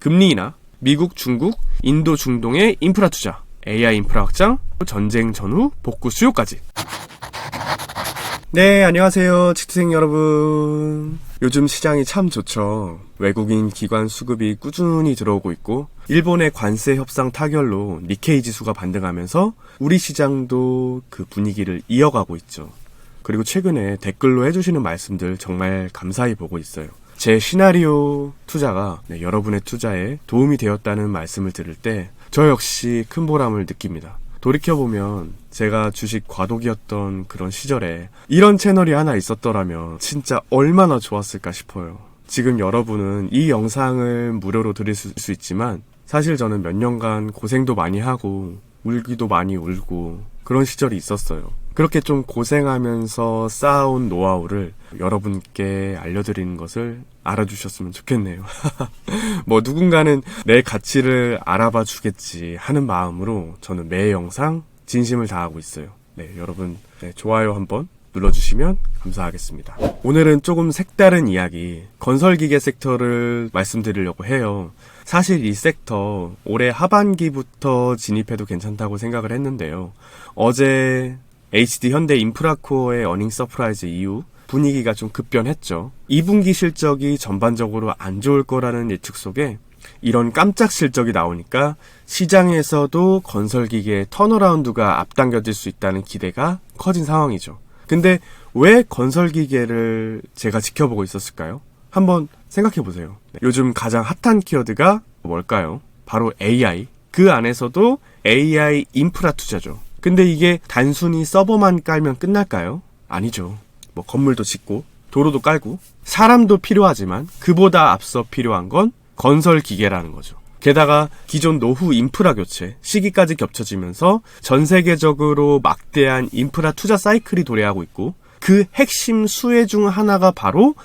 금리 인하, 미국, 중국, 인도, 중동의 인프라 투자, AI 인프라 확장, 전쟁 전후 복구 수요까지. 네, 안녕하세요. 치트생 여러분. 요즘 시장이 참 좋죠. 외국인 기관 수급이 꾸준히 들어오고 있고, 일본의 관세 협상 타결로 니케이 지수가 반등하면서 우리 시장도 그 분위기를 이어가고 있죠. 그리고 최근에 댓글로 해주시는 말씀들 정말 감사히 보고 있어요. 제 시나리오 투자가 여러분의 투자에 도움이 되었다는 말씀을 들을 때 저 역시 큰 보람을 느낍니다. 돌이켜보면 제가 주식 과도기였던 그런 시절에 이런 채널이 하나 있었더라면 진짜 얼마나 좋았을까 싶어요. 지금 여러분은 이 영상을 무료로 들으실 수 있지만 사실 저는 몇 년간 고생도 많이 하고 울기도 많이 울고 그런 시절이 있었어요. 그렇게 좀 고생하면서 쌓아온 노하우를 여러분께 알려드리는 것을 알아주셨으면 좋겠네요. 뭐 누군가는 내 가치를 알아봐 주겠지 하는 마음으로 저는 매 영상 진심을 다하고 있어요. 네, 여러분 좋아요 한번 눌러주시면 감사하겠습니다. 오늘은 조금 색다른 이야기, 건설기계 섹터를 말씀드리려고 해요. 사실 이 섹터 올해 하반기부터 진입해도 괜찮다고 생각을 했는데요. 어제 HD 현대 인프라코어의 어닝 서프라이즈 이후 분위기가 좀 급변했죠. 2분기 실적이 전반적으로 안 좋을 거라는 예측 속에 이런 깜짝 실적이 나오니까 시장에서도 건설기계의 턴어라운드가 앞당겨질 수 있다는 기대가 커진 상황이죠. 근데 왜 건설기계를 제가 지켜보고 있었을까요? 한번 생각해보세요. 요즘 가장 핫한 키워드가 뭘까요? 바로 AI. 그 안에서도 AI 인프라 투자죠. 근데 이게 단순히 서버만 깔면 끝날까요? 아니죠. 뭐 건물도 짓고 도로도 깔고 사람도 필요하지만 그보다 앞서 필요한 건 건설 기계라는 거죠. 게다가 기존 노후 인프라 교체 시기까지 겹쳐지면서 전 세계적으로 막대한 인프라 투자 사이클이 도래하고 있고 그 핵심 수혜 중 하나가 바로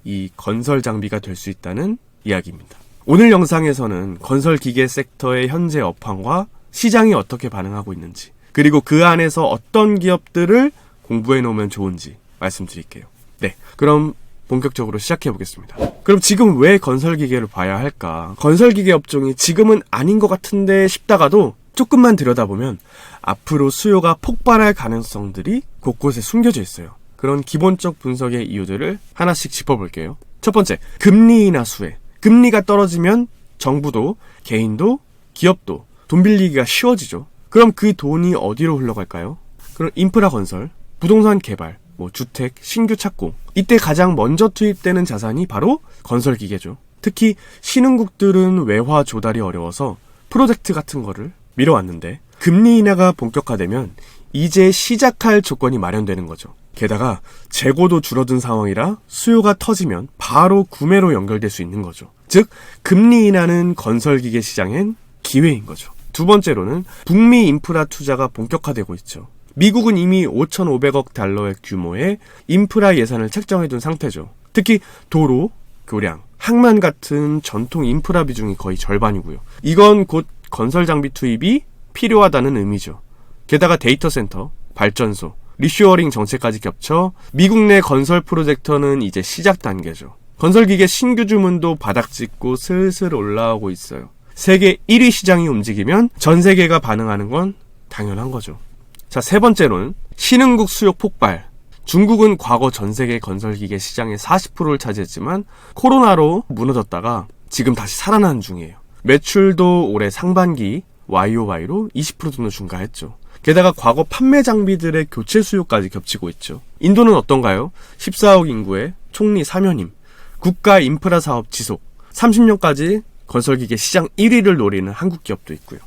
이 건설 장비가 될 수 있다는 이야기입니다. 오늘 영상에서는 건설 기계 섹터의 현재 업황과 시장이 어떻게 반응하고 있는지 그리고 그 안에서 어떤 기업들을 공부해 놓으면 좋은지 말씀드릴게요. 네, 그럼 본격적으로 시작해 보겠습니다. 그럼 지금 왜 건설기계를 봐야 할까? 건설기계 업종이 지금은 아닌 것 같은데 싶다가도 조금만 들여다보면 앞으로 수요가 폭발할 가능성들이 곳곳에 숨겨져 있어요. 그런 기본적 분석의 이유들을 하나씩 짚어볼게요. 첫 번째, 금리 인하 수혜. 금리가 떨어지면 정부도 개인도 기업도 돈 빌리기가 쉬워지죠. 그럼 그 돈이 어디로 흘러갈까요? 그럼 인프라 건설, 부동산 개발, 주택, 신규 착공. 이때 가장 먼저 투입되는 자산이 바로 건설기계죠. 특히 신흥국들은 외화 조달이 어려워서 프로젝트 같은 거를 미뤄왔는데 금리 인하가 본격화되면 이제 시작할 조건이 마련되는 거죠. 게다가 재고도 줄어든 상황이라 수요가 터지면 바로 구매로 연결될 수 있는 거죠. 즉 금리 인하는 건설기계 시장엔 기회인 거죠. 두 번째로는 북미 인프라 투자가 본격화되고 있죠. 미국은 이미 5,500억 달러의 규모의 인프라 예산을 책정해둔 상태죠. 특히 도로, 교량, 항만 같은 전통 인프라 비중이 거의 절반이고요. 이건 곧 건설 장비 투입이 필요하다는 의미죠. 게다가 데이터 센터, 발전소, 리쇼어링 정책까지 겹쳐 미국 내 건설 프로젝터는 이제 시작 단계죠. 건설기계 신규 주문도 바닥 찍고 슬슬 올라오고 있어요. 세계 1위 시장이 움직이면 전 세계가 반응하는 건 당연한 거죠. 자, 세 번째로는 신흥국 수요 폭발. 중국은 과거 전 세계 건설기계 시장의 40%를 차지했지만 코로나로 무너졌다가 지금 다시 살아나는 중이에요. 매출도 올해 상반기 YOY로 20% 정도 증가했죠. 게다가 과거 판매 장비들의 교체 수요까지 겹치고 있죠. 인도는 어떤가요? 14억 인구의 총리 사면임, 국가 인프라 사업 지속, 30년까지 건설기계 시장 1위를 노리는 한국 기업도 있고요.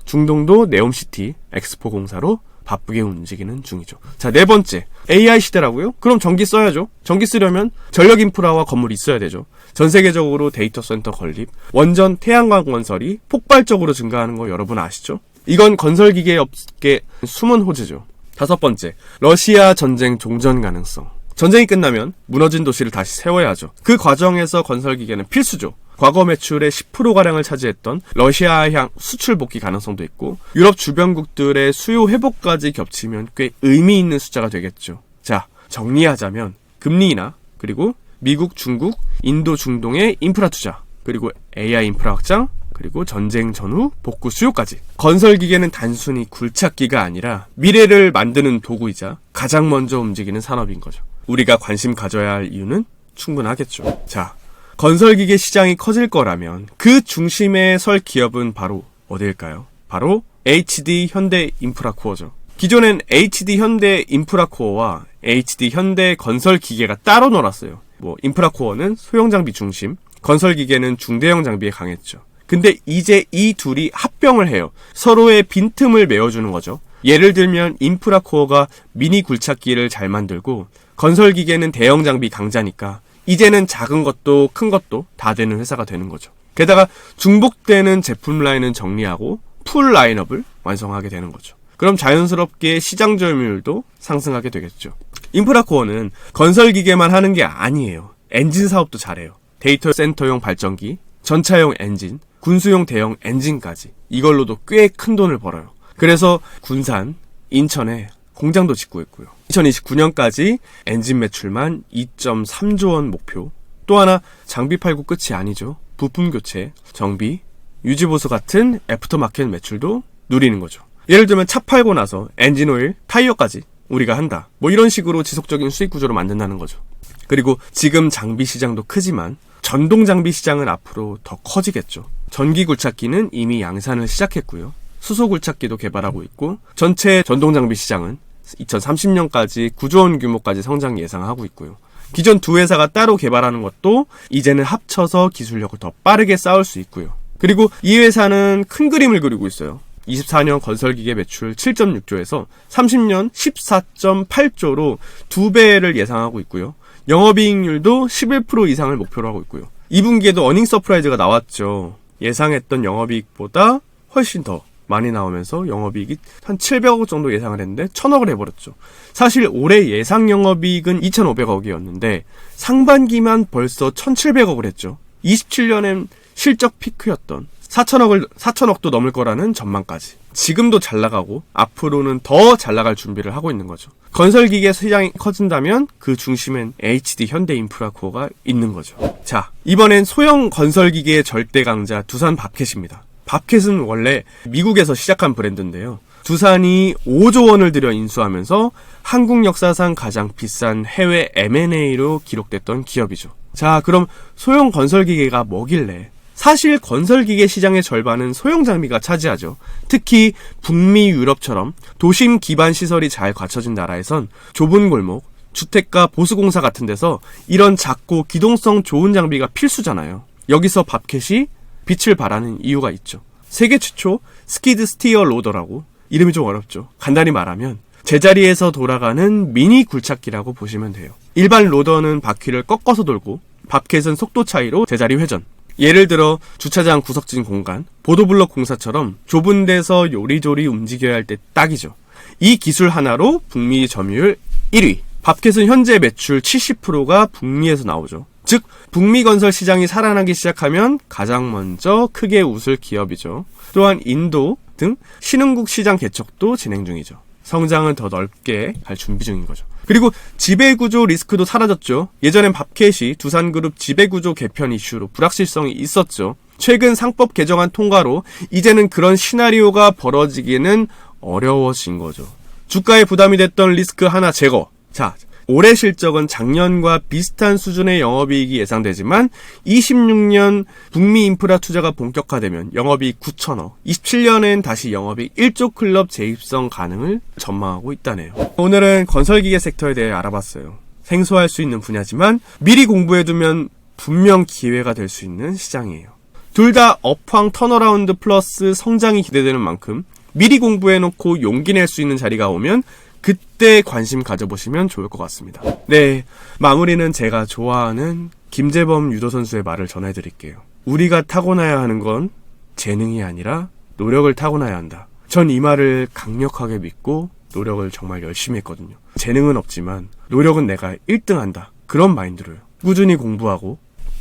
중동도 네옴시티, 엑스포 공사로 바쁘게 움직이는 중이죠. 자, 네 번째, AI 시대라고요? 그럼 전기 써야죠. 전기 쓰려면 전력 인프라와 건물이 있어야 되죠. 전 세계적으로 데이터 센터 건립, 원전 태양광 건설이 폭발적으로 증가하는 거 여러분 아시죠? 이건 건설기계 업계 숨은 호재죠. 다섯 번째, 러시아 전쟁 종전 가능성. 전쟁이 끝나면 무너진 도시를 다시 세워야죠. 그 과정에서 건설기계는 필수죠. 과거 매출의 10%가량을 차지했던 러시아향 수출 복귀 가능성도 있고 유럽 주변국들의 수요 회복까지 겹치면 꽤 의미 있는 숫자가 되겠죠. 자, 정리하자면 금리 인하, 그리고 미국, 중국, 인도, 중동의 인프라 투자, 그리고 AI 인프라 확장, 그리고 전쟁 전후 복구 수요까지. 건설기계는 단순히 굴착기가 아니라 미래를 만드는 도구이자 가장 먼저 움직이는 산업인 거죠. 우리가 관심 가져야 할 이유는 충분하겠죠. 자, 건설기계 시장이 커질 거라면 그 중심에 설 기업은 바로 어디일까요? 바로 HD 현대 인프라코어죠. 기존엔 HD 현대 인프라코어와 HD 현대 건설기계가 따로 놀았어요. 인프라코어는 소형장비 중심, 건설기계는 중대형 장비에 강했죠. 근데 이제 이 둘이 합병을 해요. 서로의 빈틈을 메워주는 거죠. 예를 들면 인프라코어가 미니 굴착기를 잘 만들고 건설기계는 대형 장비 강자니까 이제는 작은 것도 큰 것도 다 되는 회사가 되는 거죠. 게다가 중복되는 제품 라인은 정리하고 풀 라인업을 완성하게 되는 거죠. 그럼 자연스럽게 시장 점유율도 상승하게 되겠죠. 인프라코어는 건설기계만 하는 게 아니에요. 엔진 사업도 잘해요. 데이터 센터용 발전기, 전차용 엔진, 군수용 대형 엔진까지 이걸로도 꽤 큰 돈을 벌어요. 그래서 군산, 인천에 공장도 짓고 있고요. 2029년까지 엔진 매출만 2.3조 원 목표. 또 하나 장비 팔고 끝이 아니죠. 부품 교체, 정비, 유지보수 같은 애프터마켓 매출도 누리는 거죠. 예를 들면 차 팔고 나서 엔진오일, 타이어까지 우리가 한다. 이런 식으로 지속적인 수익 구조를 만든다는 거죠. 그리고 지금 장비 시장도 크지만 전동 장비 시장은 앞으로 더 커지겠죠. 전기 굴착기는 이미 양산을 시작했고요. 수소 굴착기도 개발하고 있고 전체 전동 장비 시장은 2030년까지 9조 원 규모까지 성장 예상하고 있고요. 기존 두 회사가 따로 개발하는 것도 이제는 합쳐서 기술력을 더 빠르게 쌓을 수 있고요. 그리고 이 회사는 큰 그림을 그리고 있어요. 24년 건설기계 매출 7.6조에서 30년 14.8조로 2배를 예상하고 있고요. 영업이익률도 11% 이상을 목표로 하고 있고요. 2분기에도 어닝 서프라이즈가 나왔죠. 예상했던 영업이익보다 훨씬 더 많이 나오면서 영업이익이 한 700억 정도 예상을 했는데 1000억을 해버렸죠. 사실 올해 예상 영업이익은 2500억이었는데 상반기만 벌써 1700억을 했죠. 27년엔 실적 피크였던 4천억도 넘을 거라는 전망까지. 지금도 잘 나가고 앞으로는 더 잘 나갈 준비를 하고 있는 거죠. 건설기계 시장이 커진다면 그 중심엔 HD 현대인프라코어가 있는 거죠. 자, 이번엔 소형 건설기계의 절대 강자 두산 밥캣입니다. 밥캣은 원래 미국에서 시작한 브랜드인데요. 두산이 5조 원을 들여 인수하면서 한국 역사상 가장 비싼 해외 M&A로 기록됐던 기업이죠. 자, 그럼 소형 건설기계가 뭐길래? 사실 건설기계 시장의 절반은 소형 장비가 차지하죠. 특히 북미 유럽처럼 도심 기반 시설이 잘 갖춰진 나라에선 좁은 골목, 주택가 보수공사 같은 데서 이런 작고 기동성 좋은 장비가 필수잖아요. 여기서 밥캣이 빛을 발하는 이유가 있죠. 세계 최초 스키드 스티어 로더라고. 이름이 좀 어렵죠. 간단히 말하면 제자리에서 돌아가는 미니 굴착기라고 보시면 돼요. 일반 로더는 바퀴를 꺾어서 돌고 밥캣은 속도 차이로 제자리 회전. 예를 들어 주차장 구석진 공간, 보도블록 공사처럼 좁은 데서 요리조리 움직여야 할 때 딱이죠. 이 기술 하나로 북미 점유율 1위. 밥캣은 현재 매출 70%가 북미에서 나오죠. 즉 북미 건설 시장이 살아나기 시작하면 가장 먼저 크게 웃을 기업이죠. 또한 인도 등 신흥국 시장 개척도 진행 중이죠. 성장을 더 넓게 갈 준비 중인 거죠. 그리고 지배구조 리스크도 사라졌죠. 예전엔 밥캣이 두산그룹 지배구조 개편 이슈로 불확실성이 있었죠. 최근 상법 개정안 통과로 이제는 그런 시나리오가 벌어지기는 어려워진 거죠. 주가에 부담이 됐던 리스크 하나 제거. 자, 올해 실적은 작년과 비슷한 수준의 영업이익이 예상되지만 26년 북미 인프라 투자가 본격화되면 영업이익 9천억, 27년엔 다시 영업이익 1조 클럽 재입성 가능을 전망하고 있다네요. 오늘은 건설기계 섹터에 대해 알아봤어요. 생소할 수 있는 분야지만 미리 공부해두면 분명 기회가 될 수 있는 시장이에요. 둘 다 업황 턴어라운드 플러스 성장이 기대되는 만큼 미리 공부해놓고 용기 낼 수 있는 자리가 오면 그때 관심 가져보시면 좋을 것 같습니다. 네, 마무리는 제가 좋아하는 김재범 유도 선수의 말을 전해드릴게요. 우리가 타고나야 하는 건 재능이 아니라 노력을 타고나야 한다. 전 이 말을 강력하게 믿고 노력을 정말 열심히 했거든요. 재능은 없지만 노력은 내가 1등한다. 그런 마인드로요. 꾸준히 공부하고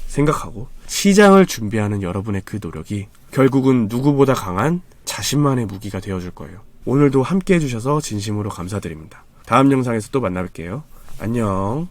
생각하고 시장을 준비하는 여러분의 그 노력이 결국은 누구보다 강한 자신만의 무기가 되어줄 거예요. 오늘도 함께 해주셔서 진심으로 감사드립니다. 다음 영상에서 또 만나뵐게요. 안녕.